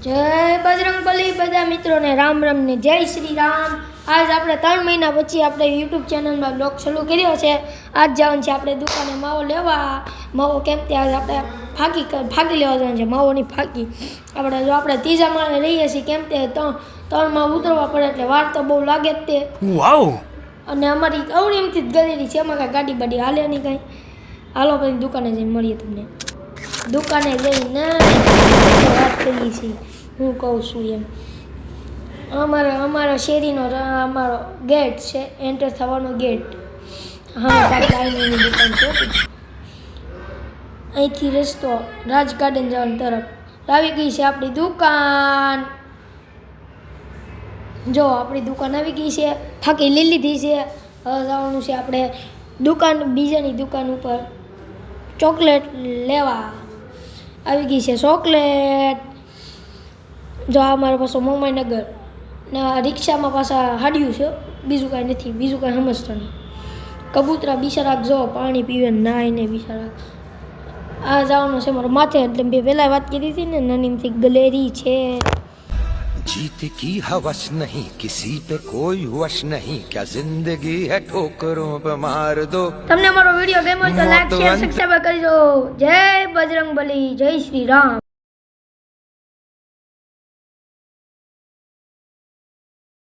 જય બજરંગબલી બધા મિત્રોને રામ રામ ને જય શ્રી રામ। આજ આપણે 3 મહિના પછી આપણે યુટ્યુબ ચેનલમાં બ્લોગ શરૂ કર્યો છે। આજ જવાનું છે આપણે દુકાને માવો લેવા। માવો કેમ તે આજ આપણે ફાકી લેવા જવાનું છે। માવોની ફાકી આપણે ત્રીજા માળે રહીએ છીએ કેમ તે 3 માં ઉતરવા પડે એટલે વાર તો બહુ લાગે જ તે। વાવ। અને અમારી અવડીમથી જ ગલેરી છે, એમાં કાંઈ ગાડી બાડી હાલે નહીં કાંઈ। હાલો પછી દુકાને જઈને મળીએ તમને। દુકાને જઈને વાત કરીએ છીએ, હું કહું છું એમ। અમારા શેરીનો અમારો ગેટ છે, એન્ટર થવાનો ગેટ। હા ડાયનીની દુકાન છે। અહીંથી રસ્તો રાજ ગાર્ડન જવાની તરફ આવી ગઈ છે આપણી દુકાન। જો આપણી દુકાન આવી ગઈ છે, ફાકી લઈ લીધી છે। હવે જવાનું છે આપણે બીજાની દુકાન ઉપર ચોકલેટ લેવા। આવી ગઈ છે ચોકલેટ। જો આ મારા પાસે મોમાઈનગર ને રિક્ષામાં પાછા હાડ્યું છે, બીજું કાંઈ નથી, બીજું કાંઈ સમજતો નહીં। કબૂતરા બિચારા જો પાણી પીવે નાય ને બિચારા। આ જવાનું છે મારા માથે, એટલે મેં પહેલાં વાત કરી હતી ને નાનીમથી ગલેરી છે। जीत की हवस नहीं किसी पे कोई वश नहीं क्या जिंदगी है ठोकरों पे मार दो। તમને મારો વિડિયો ગમ્યો તો લાઈક શેર સબસ્ક્રાઇબ કરજો। જય બજરંગબલી, જય શ્રી રામ।